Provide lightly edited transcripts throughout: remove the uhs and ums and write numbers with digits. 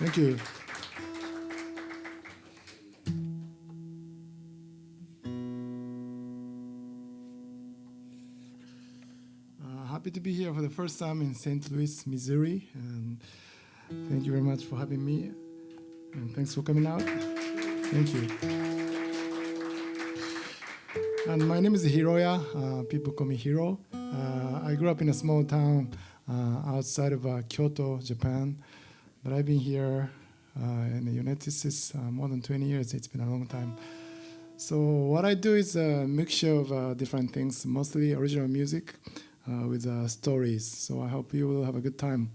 Thank you. Happy to be here for the first time in St. Louis, Missouri. And thank you very much for having me. And thanks for coming out. Thank you. And my name is Hiroya. People call me Hiro. I grew up in a small town outside of Kyoto, Japan. But I've been here in the United States more than 20 years. It's been a long time. So what I do is a mixture of different things, mostly original music with stories. So I hope you will have a good time.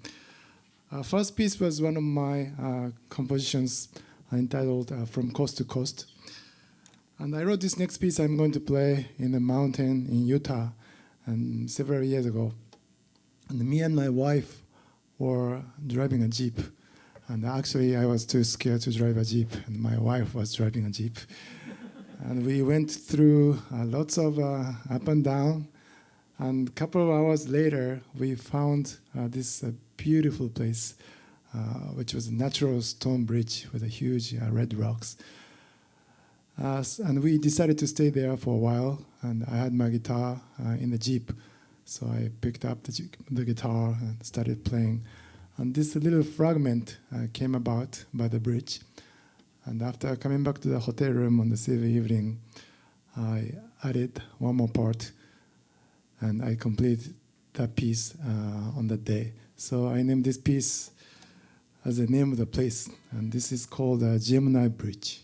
First piece was one of my compositions entitled From Coast to Coast. And I wrote this next piece I'm going to play in the mountain in Utah and several years ago. And me and my wife were driving a Jeep. And actually, I was too scared to drive a Jeep, and my wife was driving a Jeep. And we went through lots of up and down. And a couple of hours later, we found this beautiful place, which was a natural stone bridge with a huge red rocks. And we decided to stay there for a while. And I had my guitar in the Jeep. So I picked up the guitar and started playing. And this little fragment came about by the bridge. And after coming back to the hotel room on the same evening, I added one more part. And I completed that piece on that day. So I named this piece as the name of the place. And this is called Gemini Bridge.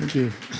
Thank you.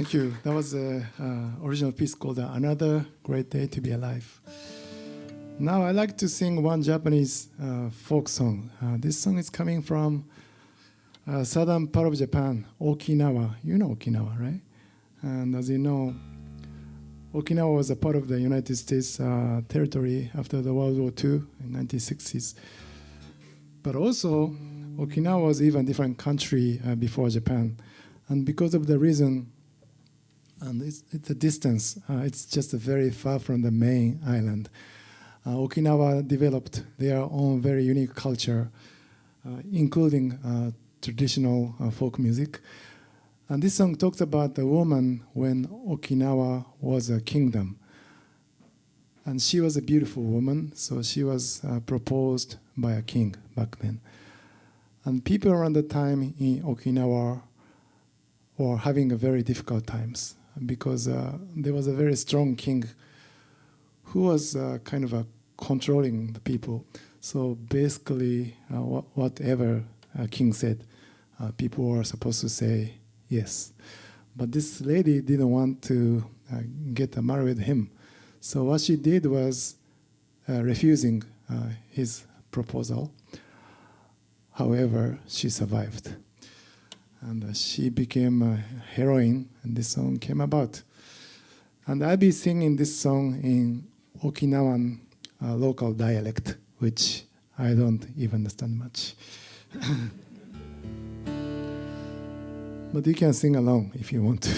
Thank you. That was the original piece called Another Great Day to Be Alive. Now I like to sing one Japanese folk song. This song is coming from southern part of Japan, Okinawa. You know Okinawa, right? And as you know, Okinawa was a part of the United States territory after the World War II in 1960s. But also, Okinawa was even a different country before Japan. And because of the reason, and it's a distance, it's just very far from the main island. Okinawa developed their own very unique culture, including traditional folk music. And this song talks about the woman when Okinawa was a kingdom. And she was a beautiful woman, so she was proposed by a king back then. And people around the time in Okinawa were having a very difficult times because there was a very strong king who was kind of controlling the people. So basically, whatever a king said, people were supposed to say yes. But this lady didn't want to get married with him. So what she did was refusing his proposal. However, she survived. And she became a heroine, and this song came about. And I'll be singing this song in Okinawan local dialect, which I don't even understand much. But you can sing along if you want to.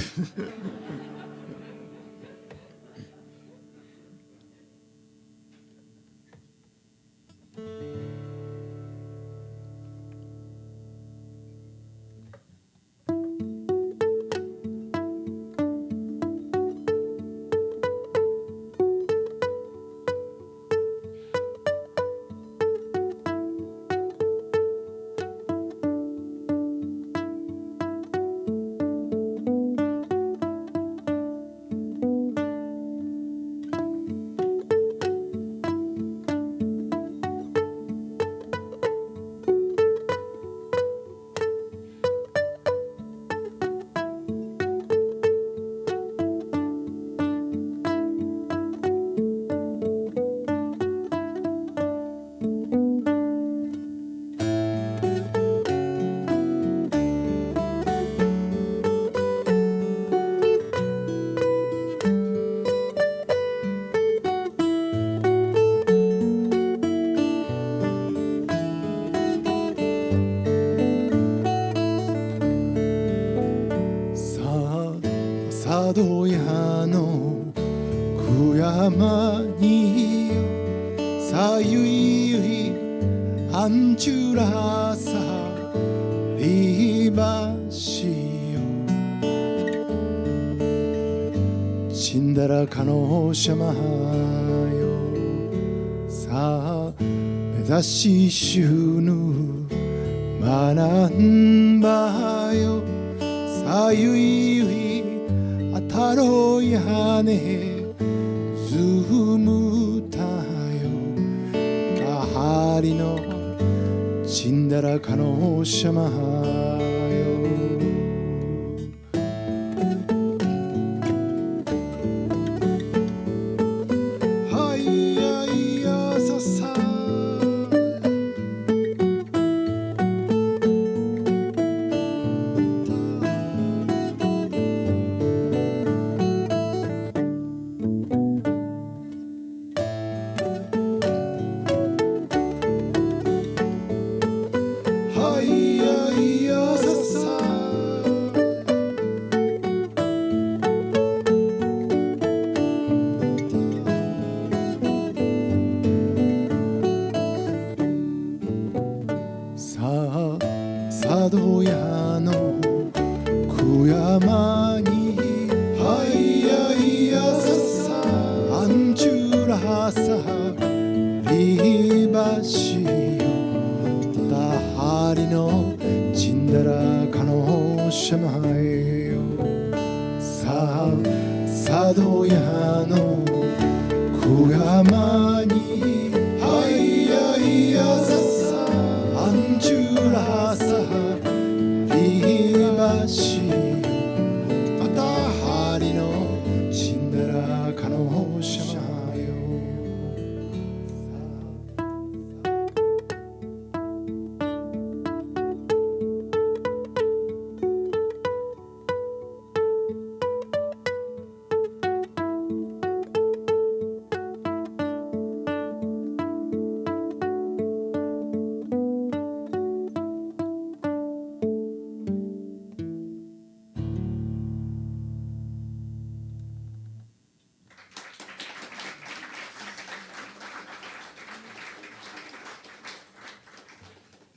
佐渡屋の小山にさゆいアンチュラサリバシよ死んだらかのしゃまよさあ目指ししゅぬ学んばよさゆいあたろやねずむたよかはりの死んだらかのしゃまよはいやいやささ佐渡屋の小山にはいやいやささアンチュラサリバシよたはりのちんだらかのしゃまよさあ佐渡屋の小山にはいやいやささアンチュラサリバシよまた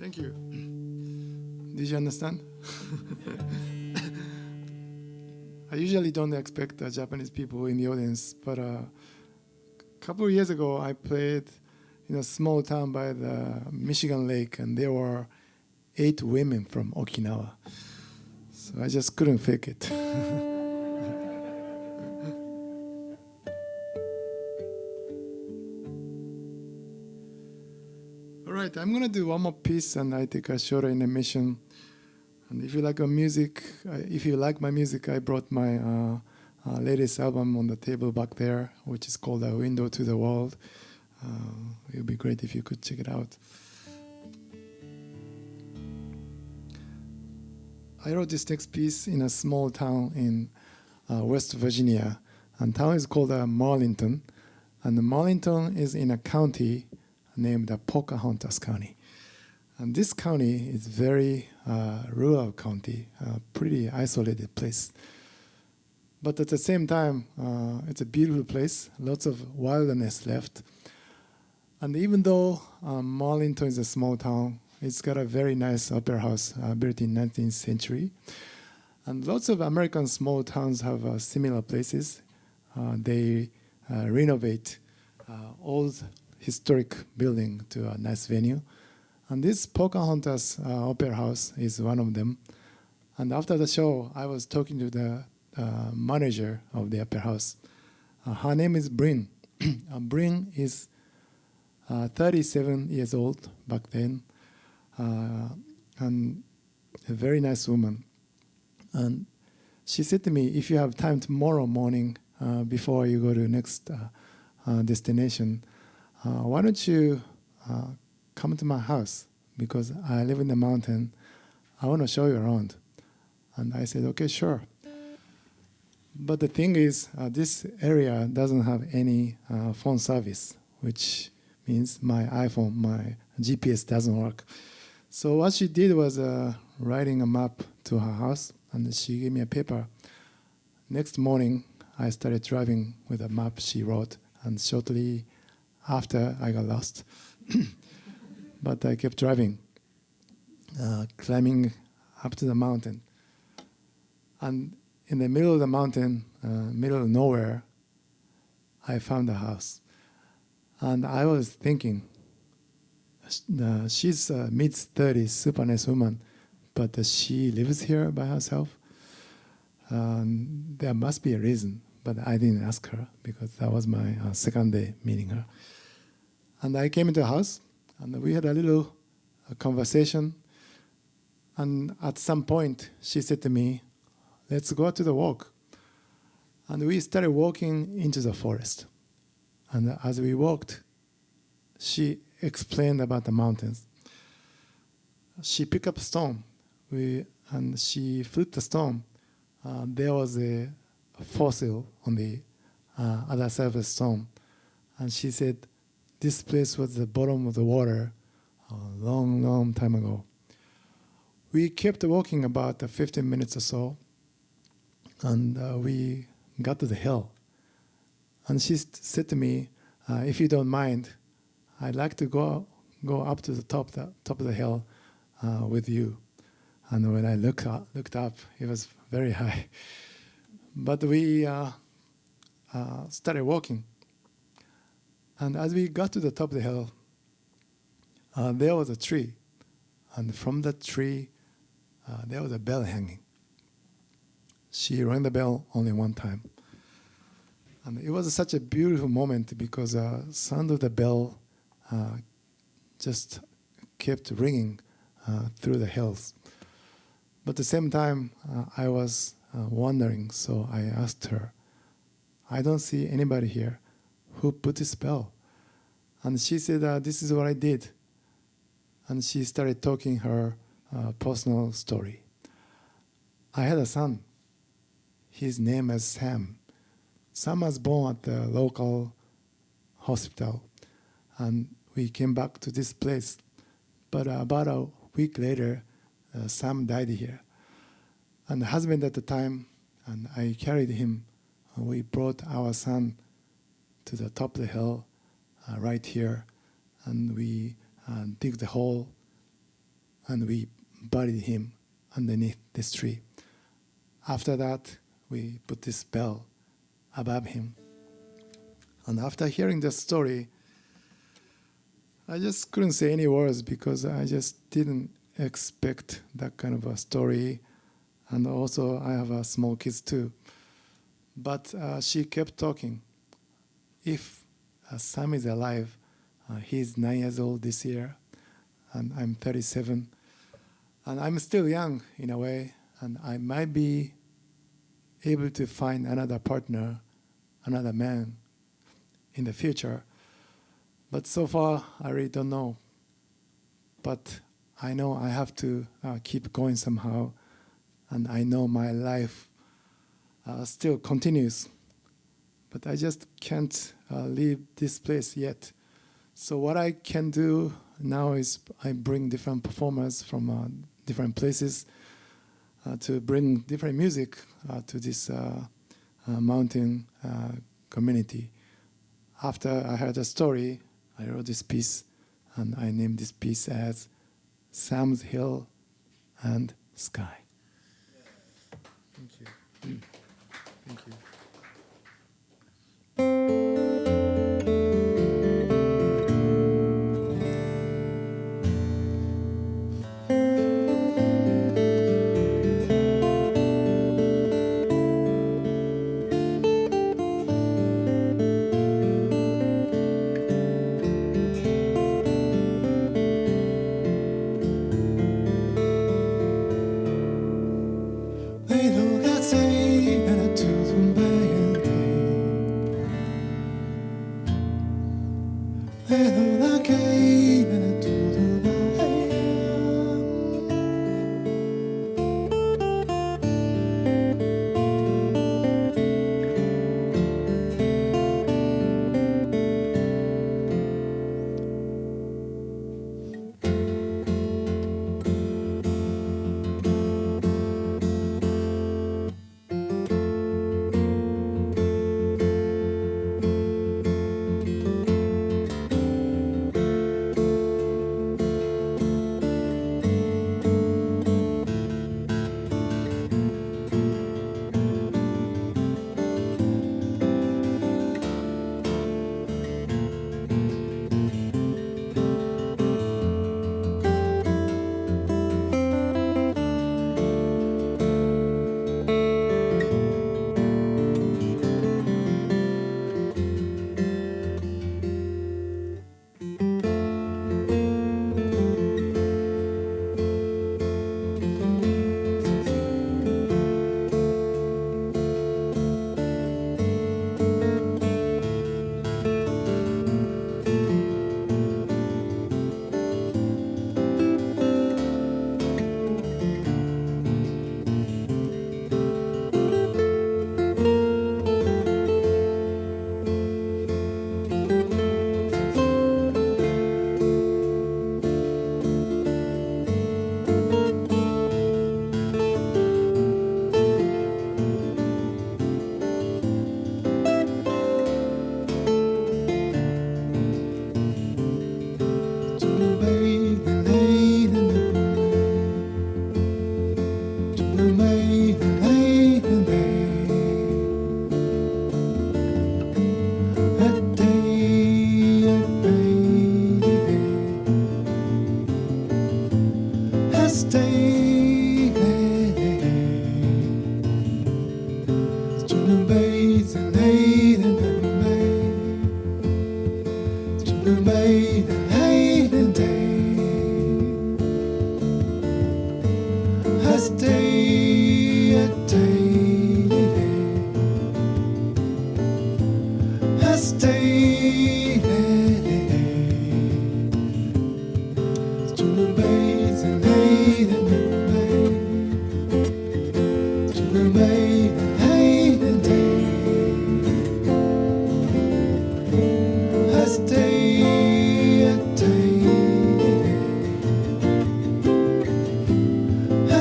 Thank you. Did you understand? I usually don't expect Japanese people in the audience, but a couple of years ago I played in a small town by the Michigan Lake, and there were 8 women from Okinawa. So I just couldn't fake it. All right, I'm gonna do one more piece, and I take a short intermission. And if you like my music, I brought my latest album on the table back there, which is called A Window to the World. It would be great if you could check it out. I wrote this next piece in a small town in West Virginia, and the town is called Marlinton, and Marlinton is in a county named Pocahontas County. And this county is very rural county, pretty isolated place. But at the same time, it's a beautiful place, lots of wilderness left. And even though Marlinton is a small town, it's got a very nice opera house built in 19th century. And lots of American small towns have similar places. They renovate old historic building to a nice venue. And this Pocahontas Opera House is one of them. And after the show, I was talking to the manager of the opera house. Her name is Bryn. Bryn is 37 years old back then, and a very nice woman. And she said to me, if you have time tomorrow morning before you go to the next destination, why don't you come to my house, because I live in the mountain. I want to show you around. And I said, okay, sure. But the thing is, this area doesn't have any phone service, which means my iPhone, my GPS doesn't work. So what she did was writing a map to her house, and she gave me a paper. Next morning, I started driving with a map she wrote, and shortly after, I got lost. But I kept driving, climbing up to the mountain. And in the middle of the mountain, middle of nowhere, I found a house. And I was thinking, she's a mid-30s, super nice woman, but she lives here by herself. There must be a reason, but I didn't ask her because that was my second day meeting her. And I came into the house, and we had a little conversation. And at some point, she said to me, let's go to the walk. And we started walking into the forest. And as we walked, she explained about the mountains. She picked up a stone, and she flipped the stone. There was a fossil on the other side of the stone. And she said, this place was the bottom of the water a long, long time ago. We kept walking about 15 minutes or so, and we got to the hill. And she said to me, if you don't mind, I'd like to go up to the top of the hill with you. And when I looked up, it was very high. But we started walking. And as we got to the top of the hill, there was a tree. And from that tree, there was a bell hanging. She rang the bell only one time. And it was such a beautiful moment because the sound of the bell just kept ringing through the hills. But at the same time, I was wondering, so I asked her, I don't see anybody here. Who put this spell? And she said, this is what I did. And she started talking her personal story. I had a son. His name is Sam. Sam was born at the local hospital. And we came back to this place. But about a week later, Sam died here. And the husband at the time, and I carried him. We brought our son to the top of the hill right here, and we dig the hole and we buried him underneath this tree. After that, we put this bell above him. And after hearing the story, I just couldn't say any words because I just didn't expect that kind of a story. And also, I have small kids too. But she kept talking. If Sam is alive, he's 9 years old this year, and I'm 37. And I'm still young in a way, and I might be able to find another partner, another man in the future. But so far, I really don't know. But I know I have to keep going somehow, and I know my life still continues. But I just can't leave this place yet. So what I can do now is I bring different performers from different places to bring different music to this mountain community. After I heard the story, I wrote this piece, and I named this piece as Sam's Hill and Sky. Thank you. Thank you.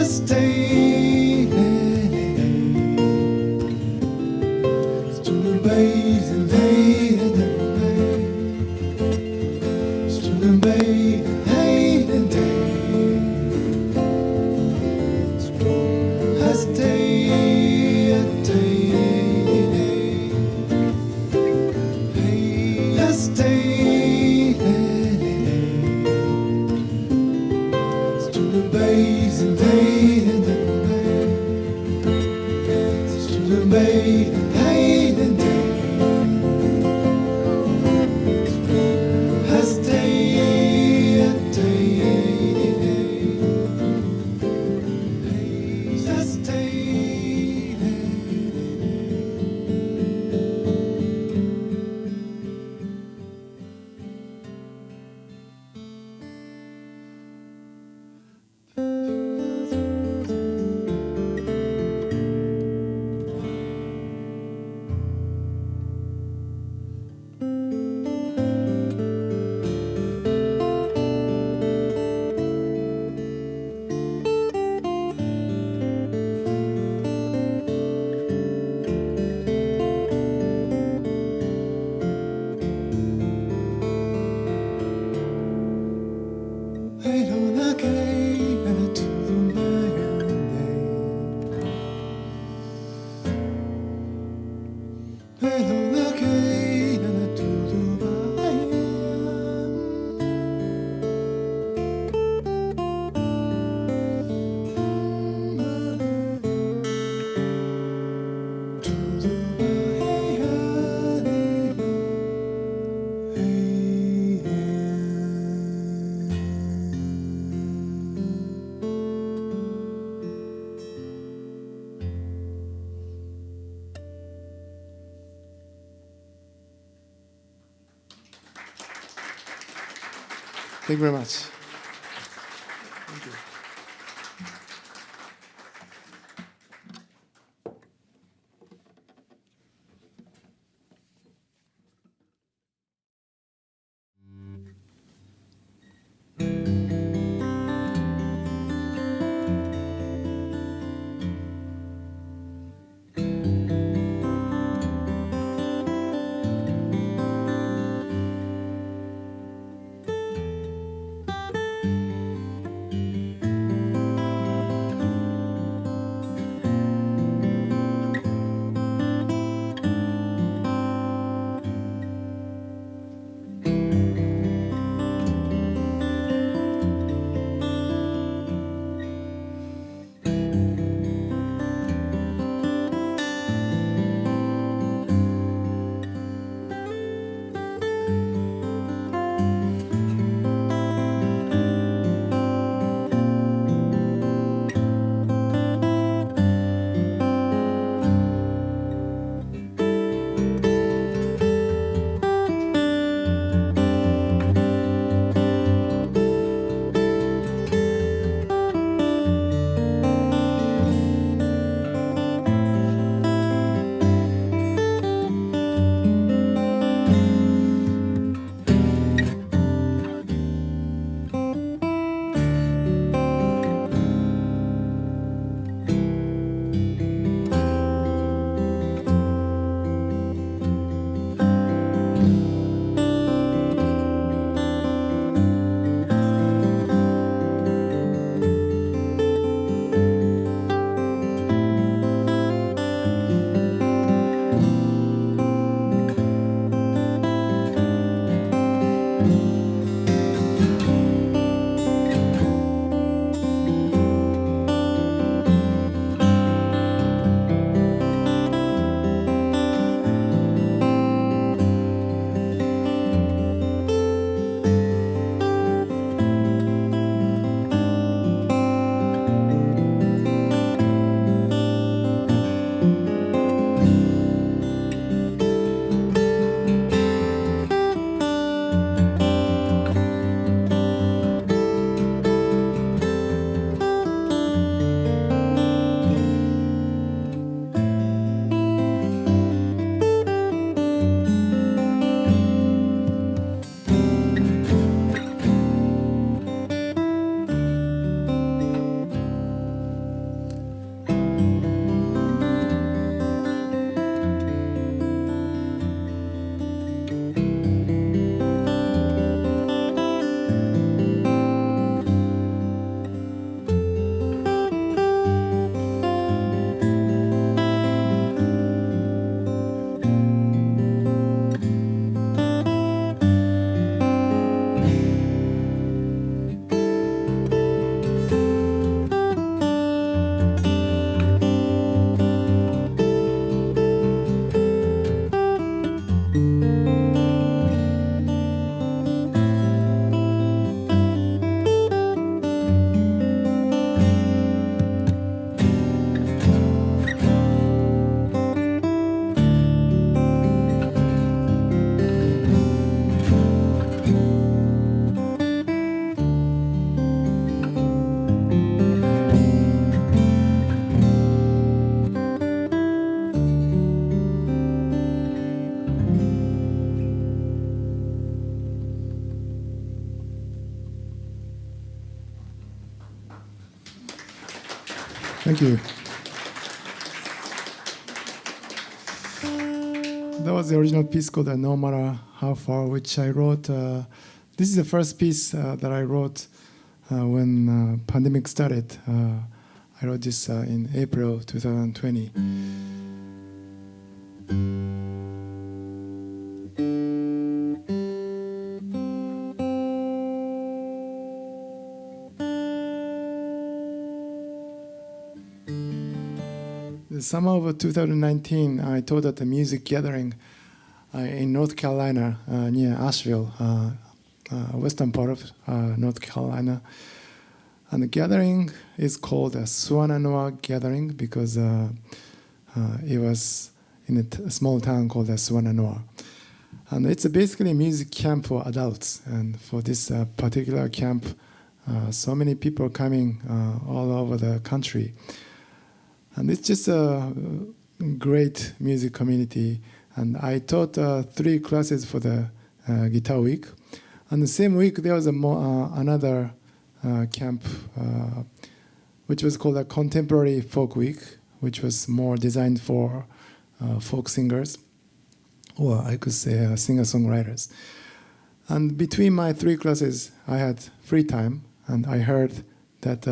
Stay Thank you very much. Thank you. Thank you. That was the original piece called No Matter How Far, which I wrote. This is the first piece that I wrote when pandemic started. I wrote this in April 2020. The summer of 2019, I taught at a music gathering in North Carolina, near Asheville, western part of North Carolina. And the gathering is called a Suwananoa gathering because it was in a small town called Suwananoa. And it's basically a music camp for adults. And for this particular camp, so many people coming all over the country. And it's just a great music community. And I taught 3 classes for the guitar week. And the same week, there was another camp, which was called a Contemporary Folk Week, which was more designed for folk singers, or I could say singer-songwriters. And between my 3 classes, I had free time, and I heard that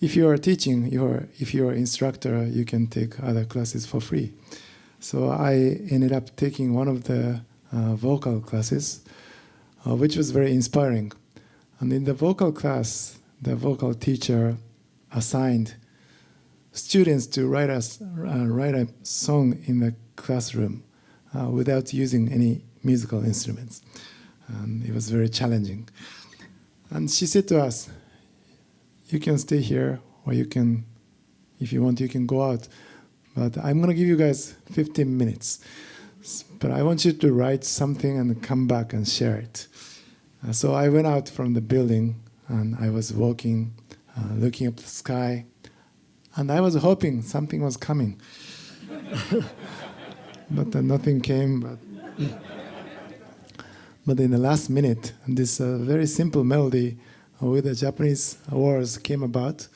if you are teaching, if you're an instructor, you can take other classes for free. So I ended up taking one of the vocal classes, which was very inspiring. And in the vocal class, the vocal teacher assigned students to write a song in the classroom without using any musical instruments. And it was very challenging. And she said to us, you can stay here, or you can, if you want, you can go out. But I'm going to give you guys 15 minutes. But I want you to write something and come back and share it. So I went out from the building, and I was walking, looking up the sky, and I was hoping something was coming. But nothing came. But in the last minute, this very simple melody with the Japanese words came about.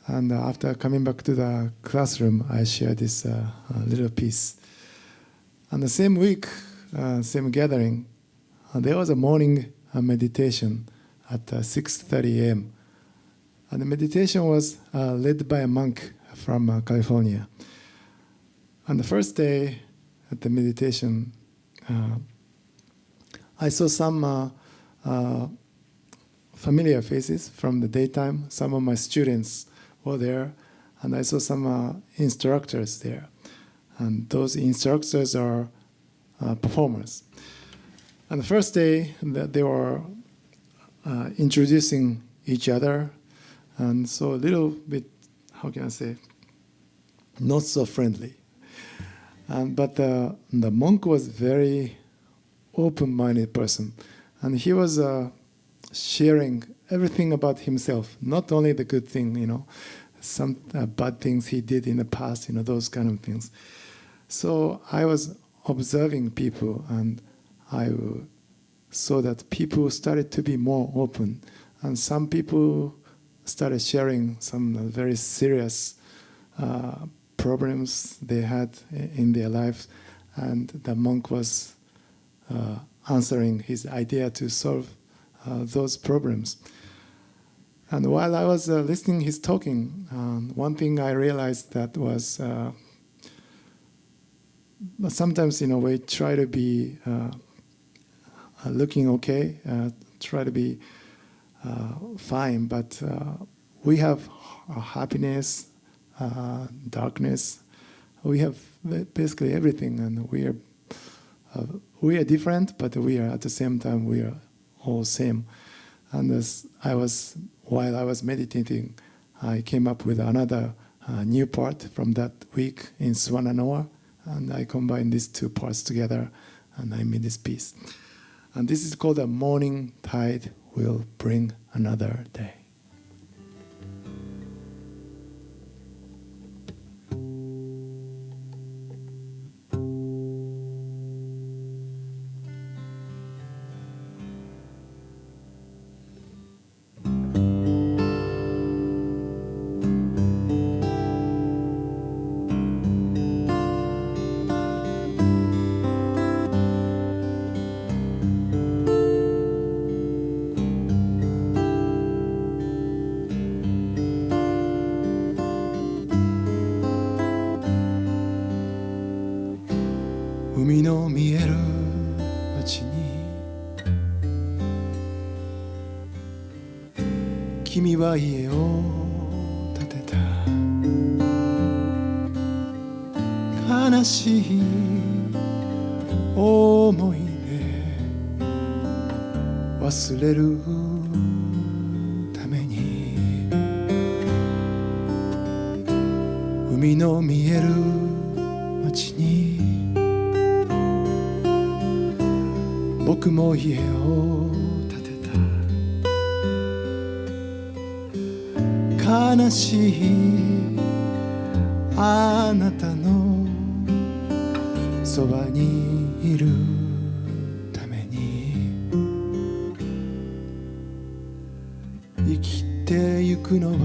And after coming back to the classroom, I shared this little piece. And the same week, same gathering, there was a morning meditation at 6:30 a.m. And the meditation was led by a monk from California. And the first day at the meditation, I saw some familiar faces from the daytime. Some of my students were there, and I saw some instructors there. And those instructors are performers. And the first day, they were introducing each other, and so a little bit, how can I say, not so friendly. But the monk was very open-minded person, and he was sharing everything about himself, not only the good thing, some bad things he did in the past, those kind of things. So I was observing people, and I saw that people started to be more open, and some people started sharing some very serious problems they had in their lives, and the monk was answering his idea to solve those problems. And while I was listening his talking, one thing I realized that was sometimes we try to be looking okay, try to be fine, but we have happiness, darkness. We have basically everything, and we are different, but we are at the same time we are all same. And while I was meditating, I came up with another new part from that week in Suwananoa, and I combined these 2 parts together, and I made this piece. And this is called "A Morning Tide Will Bring Another Day." 海の見える街に君は家を建てた。悲しい思い出忘れるために海の見える街に僕も家を建てた。悲しいあなたのそばにいるために生きてゆくのは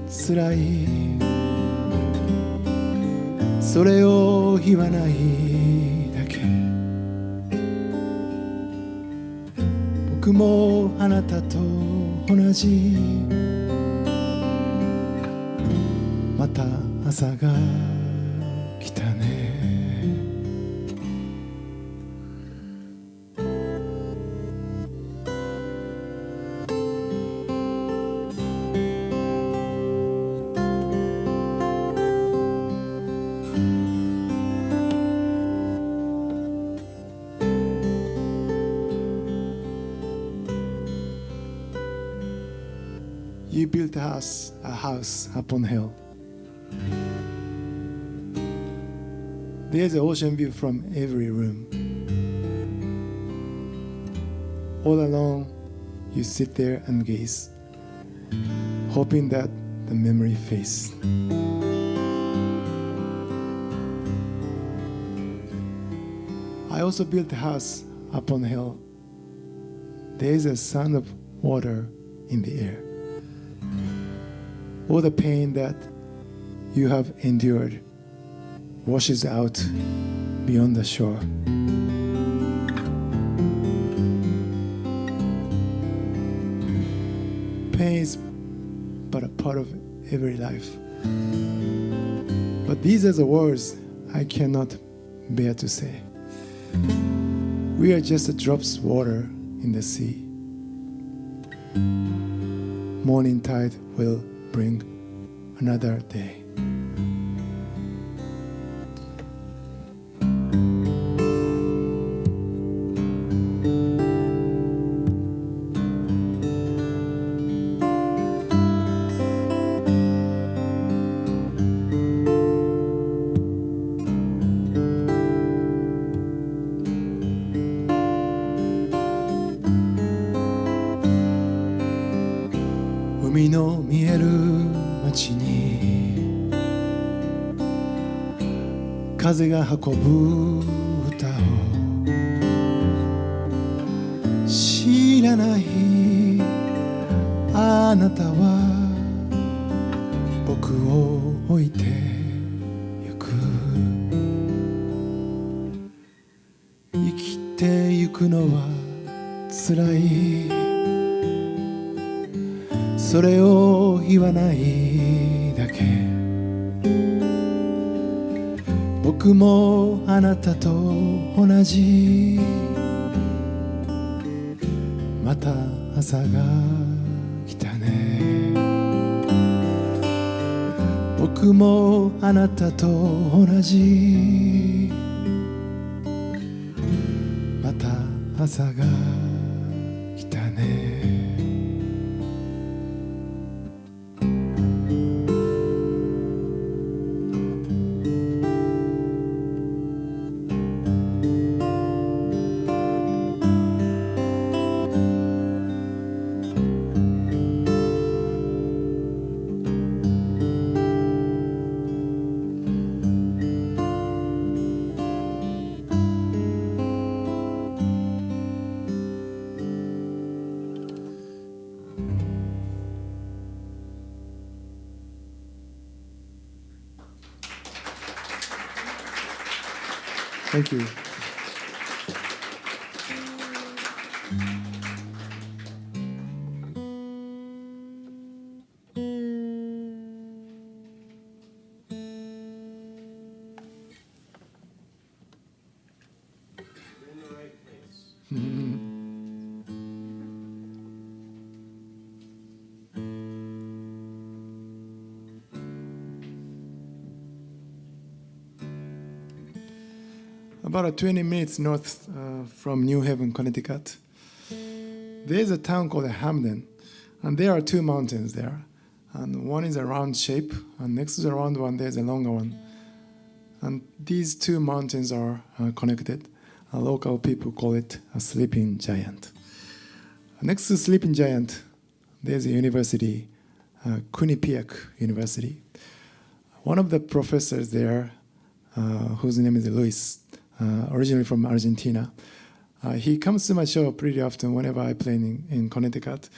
つらい。それを言わないだけ。僕もあなたと同じ。また朝が来たね。You built us a house upon a hill. There's an ocean view from every room. All alone, you sit there and gaze, hoping that the memory fades. I also built a house upon a hill. There is a sound of water in the air. All the pain that you have endured washes out beyond the shore. Pain is but a part of every life. But these are the words I cannot bear to say. We are just drops of water in the sea. Morning tide will bring another day.海の見える街に風が運ぶ歌を知らないあなたは僕を置いてゆく。生きてゆくのはつらい。それを言わないだけ。僕もあなたと同じ。また朝が来たね。僕もあなたと同じ。また朝が来たね。Thank you. about 20 minutes north from New Haven, Connecticut. There's a town called Hamden, and there are two mountains there. And one is a round shape, and next to the round one, there's a longer one. And these two mountains are connected. Local people call it a sleeping giant. Next to sleeping giant, there's a university, Quinnipiac University. One of the professors there, whose name is Luis, originally from Argentina, he comes to my show pretty often whenever I play in Connecticut.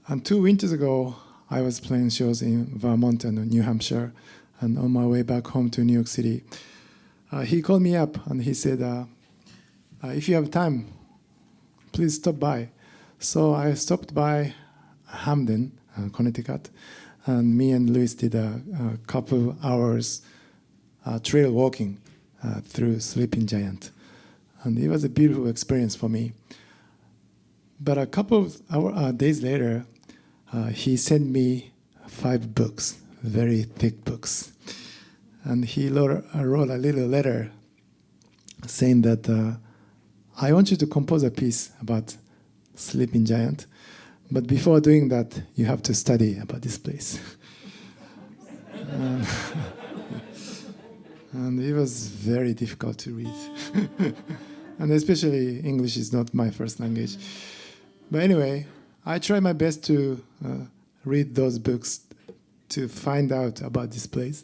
And 2 winters ago, I was playing shows in Vermont and New Hampshire, and on my way back home to New York City, he called me up and he said, if you have time, please stop by. So I stopped by Hamden, Connecticut, and me and Luis did a couple hours trail walking through Sleeping Giant. And it was a beautiful experience for me. But a couple of days later, he sent me 5 books, very thick books. And he wrote a little letter saying that I want you to compose a piece about Sleeping Giant, but before doing that, you have to study about this place. And it was very difficult to read. And especially English is not my first language. But anyway, I tried my best to read those books to find out about this place.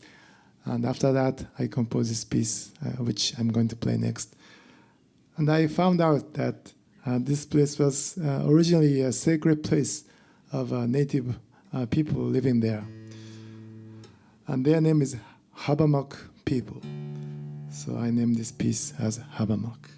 And after that, I composed this piece, which I'm going to play next. And I found out that this place was originally a sacred place of native people living there. And their name is Habamak people. So I named this piece as Habamak.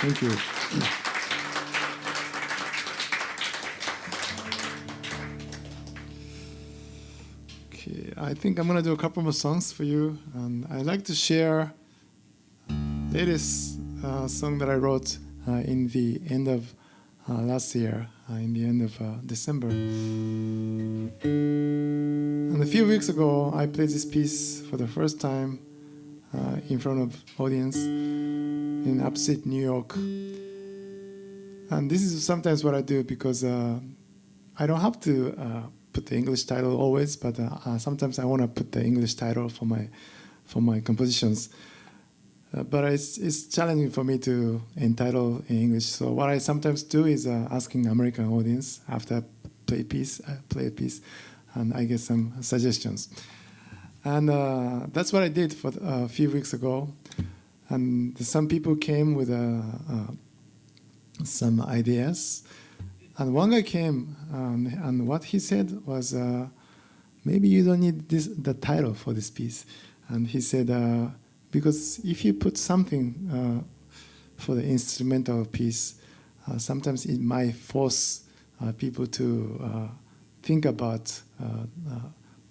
Thank you. Okay, I think I'm gonna do a couple more songs for you, and I'd like to share latest song that I wrote in the end of last year, in the end of December. And a few weeks ago, I played this piece for the first time in front of audience in upstate New York. And this is sometimes what I do because I don't have to put the English title always, but sometimes I want to put the English title for my compositions. But it's challenging for me to entitle in English. So what I sometimes do is asking American audience after I play a piece, and I get some suggestions. And that's what I did for a few weeks ago. And some people came with some ideas. And one guy came, and what he said was, maybe you don't need the title for this piece. And he said, because if you put something for the instrumental piece, sometimes it might force people to think about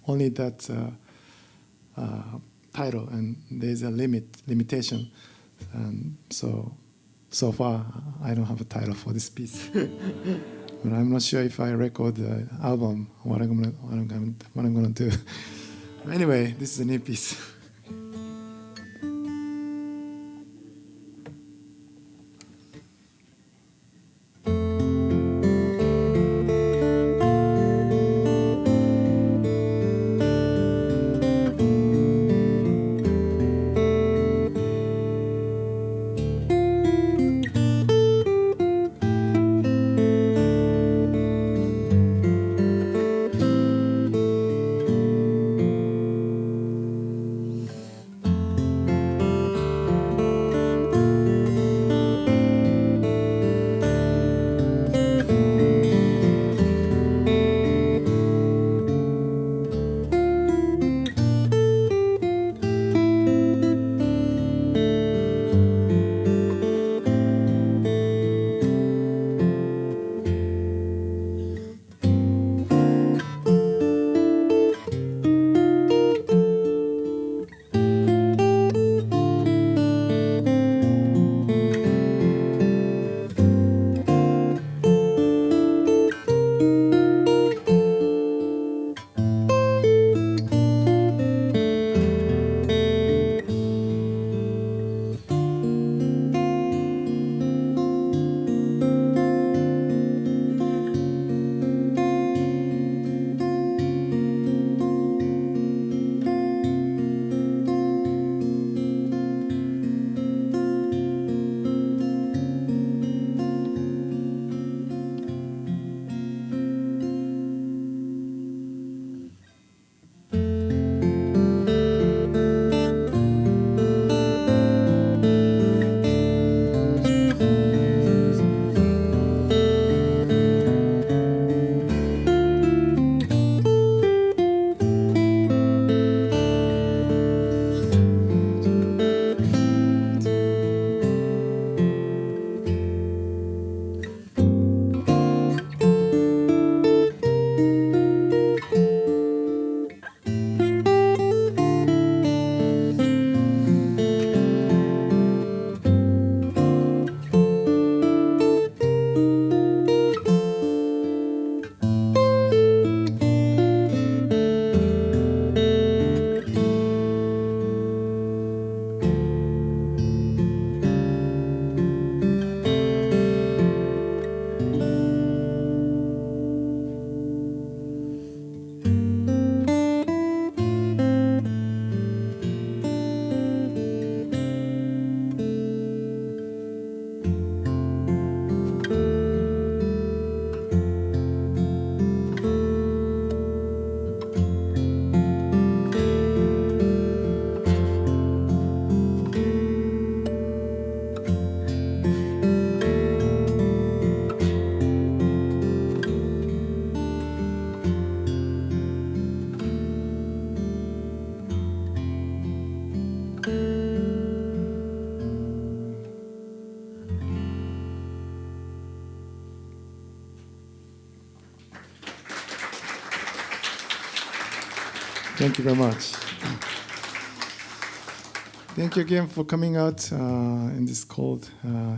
only that title, and there's a limitation. And so far, I don't have a title for this piece. But I'm not sure if I record the album, what I'm gonna do. Anyway, this is a new piece. Thank you very much. Thank you again for coming out in this cold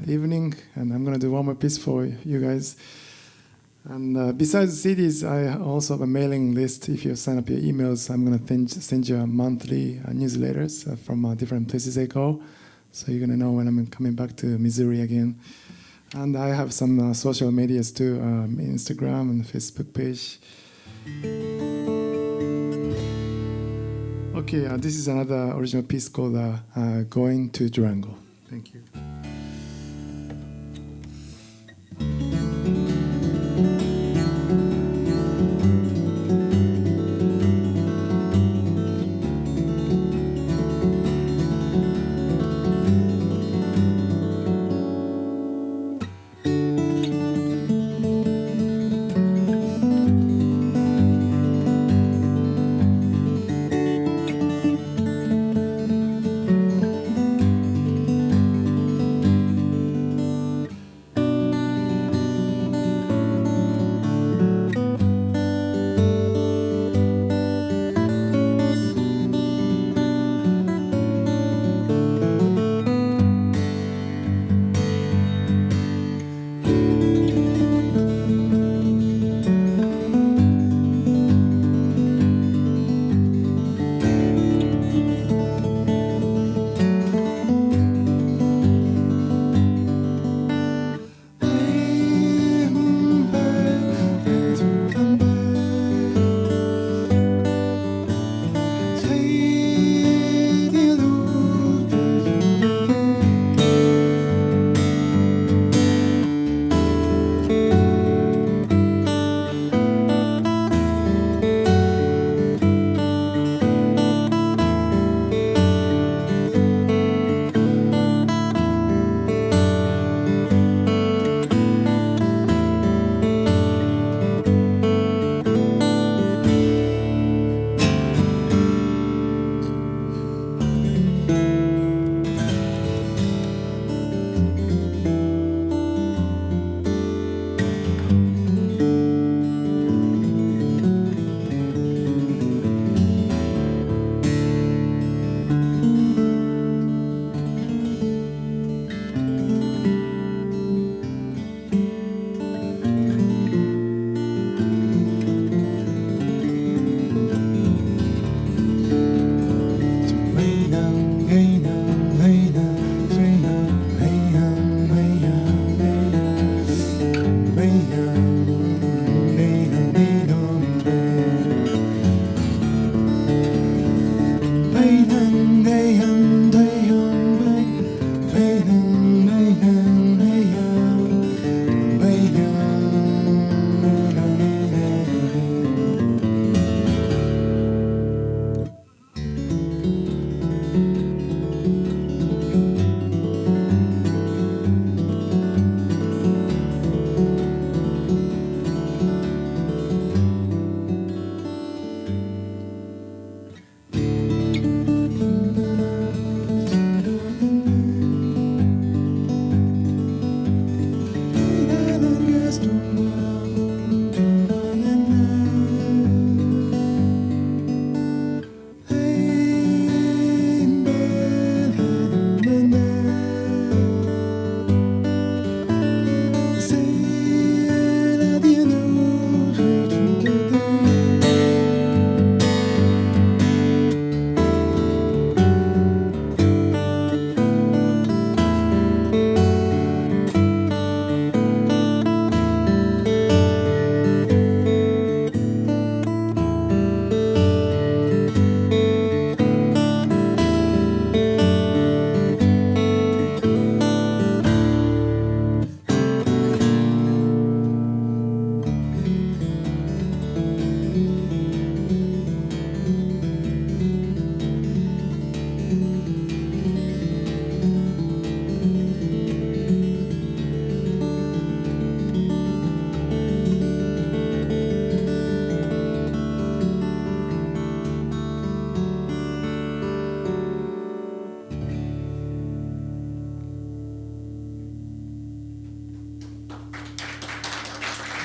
evening. And I'm going to do one more piece for you guys. And besides CDs, I also have a mailing list. If you sign up your emails, I'm going to send you a monthly newsletters from different places I go. So you're going to know when I'm coming back to Missouri again. And I have some social medias too, Instagram and Facebook page. Okay, this is another original piece called Going to Durango. Thank you.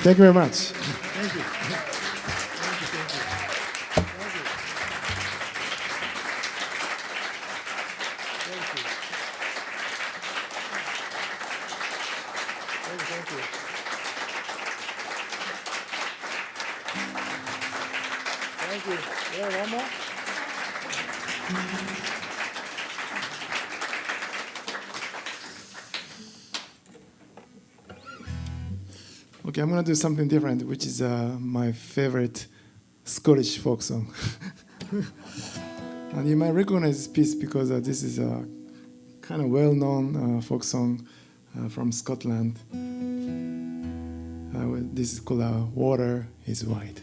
Thank you very much. Thank you. Thank you. Thank you. Thank you. Thank you. Yeah, one more. Okay, I'm gonna do something different, which is my favorite Scottish folk song. And you might recognize this piece because this is a kind of well-known folk song from Scotland. This is called "Water is White."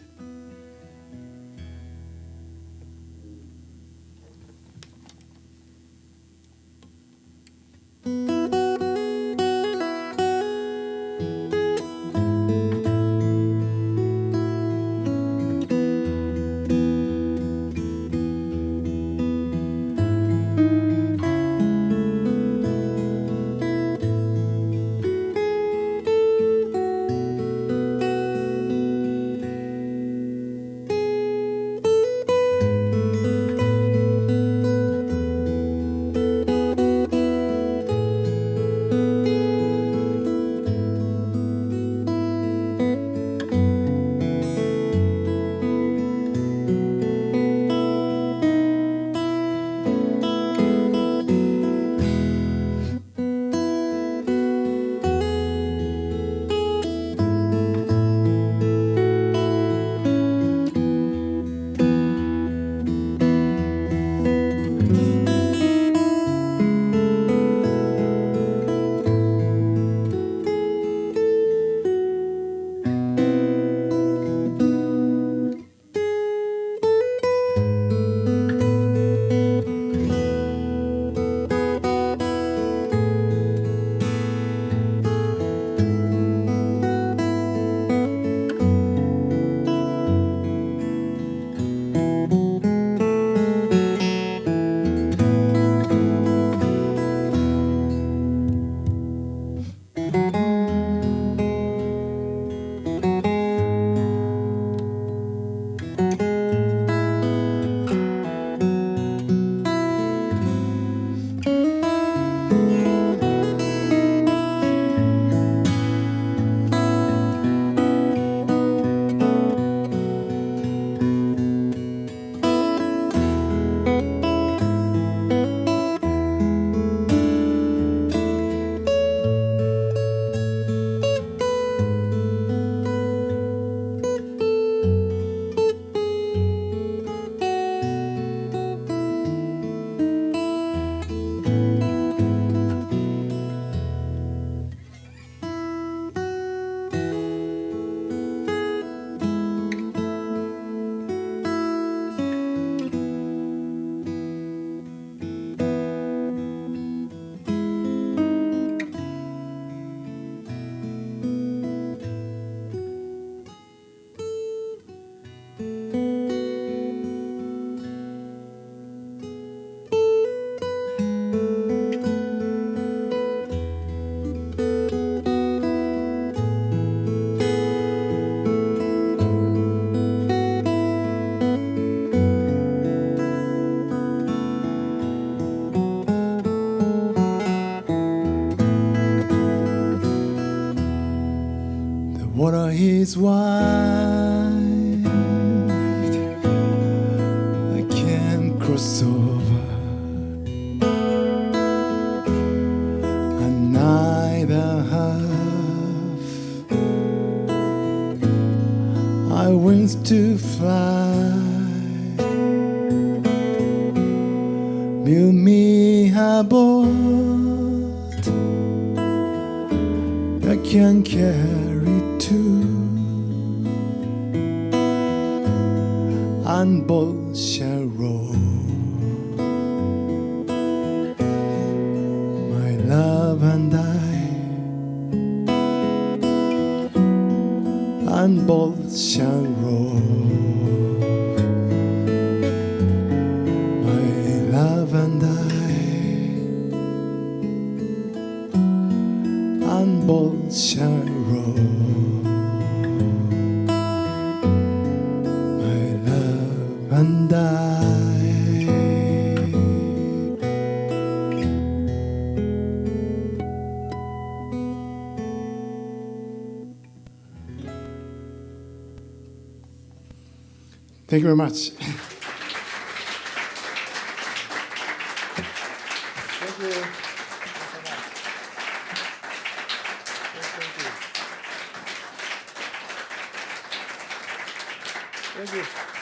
Water is white, I can't cross over, and neither have I wings to fly. Build me a boat that can carry two, and both shall row. My love and I, and both shall row. My love and I, and both shall row. and I. Thank you very much. Thank you. Thank you so much. Thank you. Thank you.